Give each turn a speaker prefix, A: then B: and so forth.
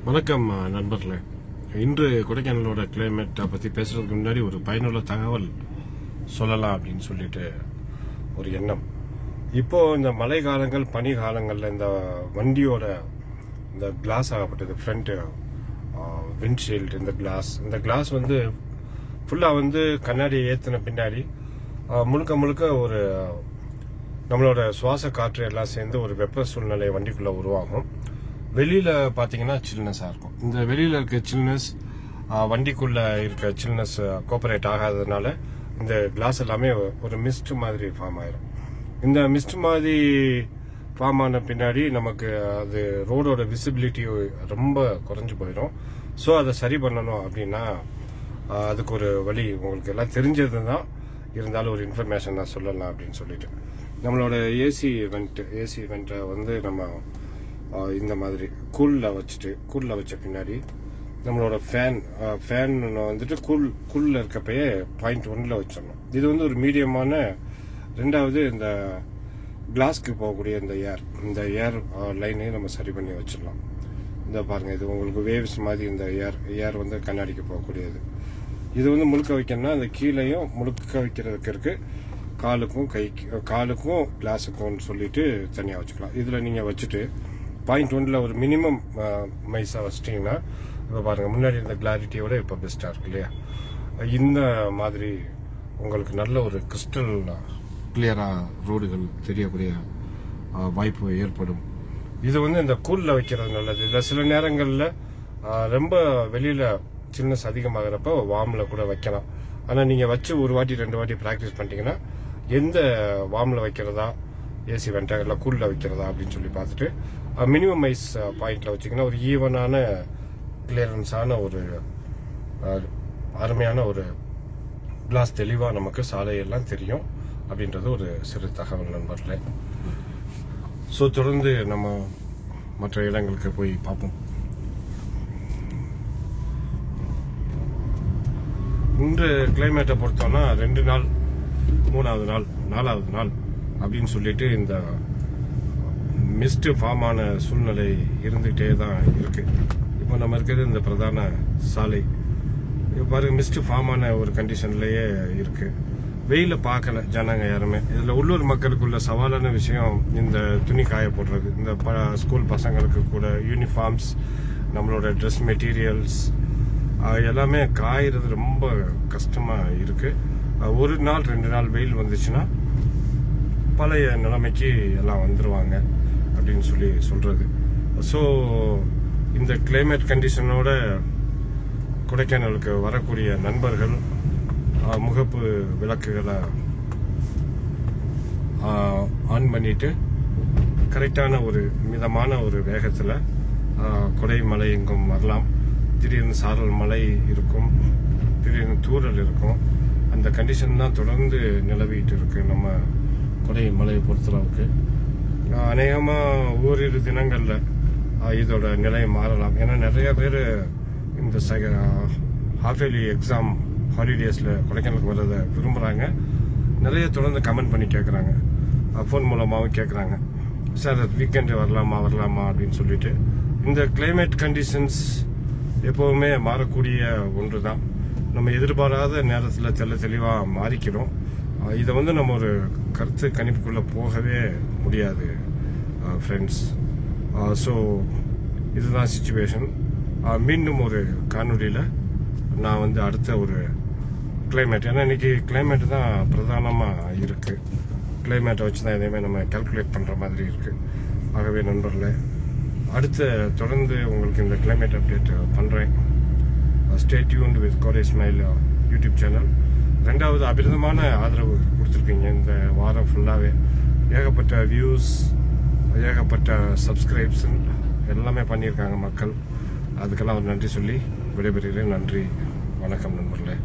A: வணக்கம் நண்பர்களே. இன்று கொடைக்கானலோட கிளைமேட்டை பற்றி பேசுறதுக்கு முன்னாடி ஒரு பயனுள்ள தகவல் சொல்லலாம் அப்படின்னு சொல்லிட்டு ஒரு எண்ணம். இப்போ இந்த மழை காலங்கள், பனி காலங்களில் இந்த வண்டியோட இந்த கிளாஸ் ஆகப்பட்டது, ஃப்ரண்ட் விண்ட்ஷீல்டு, இந்த கிளாஸ் வந்து ஃபுல்லாக வந்து கண்ணாடியை ஏற்றின பின்னாடி முழுக்க முழுக்க ஒரு நம்மளோட சுவாச காற்று எல்லாம் சேர்ந்து ஒரு வெப்ப சூழ்நிலை வண்டிக்குள்ளே உருவாகும். வெளியில பாத்தீங்கன்னா சில்னஸா இருக்கும். இந்த வெளியில இருக்க சில்னஸ் வண்டிக்குள்ள இருக்க சில்னஸ் கோஆபரேட் ஆகாததுனால இந்த கிளாஸ் எல்லாமே ஒரு மிஸ்ட் மாதிரி ஃபார்ம் ஆயிரும். இந்த மிஸ்ட் மாதிரி ஃபார்ம் ஆன பின்னாடி நமக்கு அது ரோடோட விசிபிலிட்டி ரொம்ப குறைஞ்சு போயிடும். ஸோ அதை சரி பண்ணணும் அப்படின்னா அதுக்கு ஒரு வழி உங்களுக்கு எல்லாம் தெரிஞ்சது தான், இருந்தாலும் ஒரு இன்ஃபர்மேஷன் நான் சொல்லலாம் அப்படின்னு சொல்லிட்டு நம்மளோட ஏசி வெண்ட்டை வந்து நம்ம இந்த மாதிரி கூல்ல வச்ச பின்னாடி நம்மளோட ஃபேன் வந்துட்டு கூல்ல இருக்கப்பயே 0.1 வச்சிடணும். இது வந்து ஒரு மீடியமான. ரெண்டாவது, இந்த கிளாஸ்க்கு போகக்கூடிய இந்த ஏர் லைனையும் நம்ம சரி பண்ணி வச்சிடலாம். இந்த பாருங்க, இது உங்களுக்கு வேவ்ஸ் மாதிரி இந்த ஏர் வந்து கண்ணாடிக்கு போகக்கூடியது. இது வந்து முழுக்க வைக்கணும்னா அந்த கீழையும் முழுக்க வைக்கிறதுக்கு இருக்கு, காலுக்கும் கிளாஸுக்கும் சொல்லிட்டு தனியாக வச்சுக்கலாம். இதில் நீங்கள் வச்சுட்டு 0.1 ஒரு மினிமம் மைஸா வச்சிட்டீங்கன்னா இப்போ பாருங்க, முன்னாடி இருந்த கிளாரிட்டியோட இப்போ பெஸ்டா இருக்கு இல்லையா? இந்த மாதிரி உங்களுக்கு நல்ல ஒரு கிறிஸ்டல் கிளியரா ரோடுகள் தெரியக்கூடிய வாய்ப்பு ஏற்படும். இது வந்து இந்த கூல்ல வைக்கிறது நல்லது. இதில் சில நேரங்களில் ரொம்ப வெளியில சில்னஸ் அதிகமாகிறப்ப வார்ம்ல கூட வைக்கலாம். ஆனால் நீங்க வச்சு ஒரு வாட்டி 2 வாட்டி ப்ராக்டிஸ் பண்ணிட்டீங்கன்னா எந்த வார்ம்ல வைக்கிறதா, ஏசி வெண்டா இல்லை கூல்ல வைக்கிறதா அப்படின்னு சொல்லி பார்த்துட்டு மினிமம் மைஸ் பாயிண்ட்ல வச்சிங்கன்னா ஒரு ஈவனான கிளியரன்ஸான ஒரு அருமையான ஒரு கிளாஸ் தெளிவா நமக்கு சாலையெல்லாம் தெரியும் அப்படின்றது ஒரு சிறு தகவல் நண்பர்களே. ஸோ தொடர்ந்து நம்ம மற்ற இடங்களுக்கு போய் பார்ப்போம். இன்று கிளைமேட்டை பொறுத்தோம்னா 2 நாள், 3வது நாள், 4வது நாள் அப்படின்னு சொல்லிட்டு இந்த மிஸ்ட் ஃபார்ம் ஆன சூழ்நிலை இருந்துகிட்டே தான் இருக்கு. இப்போ நம்ம இருக்கிறது இந்த பிரதான சாலை. இப்போ பாருங்க, மிஸ்ட் ஃபார்ம் ஆன ஒரு கண்டிஷன்லயே இருக்கு. வெயில பார்க்கல ஜனங்க யாருமே. இதுல உள்ளூர் மக்களுக்குள்ள சவாலான விஷயம் இந்த துணி காய போடுறது. இந்த ஸ்கூல் பசங்களுக்கு கூட யூனிஃபார்ம்ஸ், நம்மளோட ட்ரெஸ் மெட்டீரியல்ஸ் எல்லாமே காயறது ரொம்ப கஷ்டமா இருக்கு. ஒரு நாள் 2 நாள் வெயில் வந்துச்சுன்னா பழைய நிலைமைக்கு எல்லாம் வந்துருவாங்க அப்படின்னு சொல்றது. ஸோ இந்த கிளைமேட் கண்டிஷனோட கொடைக்கானலுக்கு வரக்கூடிய நண்பர்கள் முகப்பு விளக்குகளை ஆன் பண்ணிட்டு கரெக்டான ஒரு மிதமான ஒரு வேகத்தில் கொடை மலை எங்கும் வரலாம். திடீர்னு சாரல் மழை இருக்கும், திடீர்னு தூறல் இருக்கும். அந்த கண்டிஷன் தான் தொடர்ந்து நிலவிட்டு இருக்கு நம்ம கொடை மலையை பொறுத்தளவுக்கு. அநேகமாக ஓரிரு தினங்கள்ல இதோட நிலை மாறலாம். ஏன்னா நிறைய பேர் இந்த ஹாஃப்-இயர்லி எக்ஸாம் ஹாலிடேஸ்ல கொடைக்கானலுக்கு வர்றதை விரும்புறாங்க. நிறைய தொடர்ந்து கமெண்ட் பண்ணி கேட்குறாங்க, ஃபோன் மூலமாகவும் கேட்குறாங்க, சார் வீக்கெண்டு வரலாமா அப்படின்னு சொல்லிட்டு. இந்த கிளைமேட் கண்டிஷன்ஸ் எப்பவுமே மாறக்கூடிய ஒன்று தான். நம்ம எதிர்பாராத நேரத்தில் தெளிவாக மாறிக்கிறோம். இதை வந்து நம்ம ஒரு கருத்து கணிப்புக்குள்ள போகவே முடியாது ஃப்ரெண்ட்ஸ். ஸோ இதுதான் சிச்சுவேஷன். மீண்டும் ஒரு காணொலியில் நான் வந்து அடுத்த ஒரு கிளைமேட், ஏன்னா இன்னைக்கு கிளைமேட் தான் பிரதானமாக இருக்கு. கிளைமேட்டை வச்சு தான் எதையுமே நம்ம கால்குலேட் பண்ணுற மாதிரி இருக்கு. ஆகவே நண்பர்களே, அடுத்த தொடர்ந்து உங்களுக்கு இந்த கிளைமேட் அப்டேட் பண்ணுறேன். ஸ்டே டியூன்ட் வித் கோடை ஸ்மைல் யூடியூப் சேனல். 2வது, அபிரதமான ஆதரவு கொடுத்துருக்கீங்க இந்த வாரம் ஃபுல்லாகவே. ஏகப்பட்ட வியூஸ், ஏகப்பட்ட சப்ஸ்கிரைப்ஸ் எல்லாமே பண்ணியிருக்காங்க மக்கள். அதுக்கெல்லாம் ஒரு நன்றி சொல்லி விடைபெறுகிறேன். நன்றி, வணக்கம் நண்பர்களே.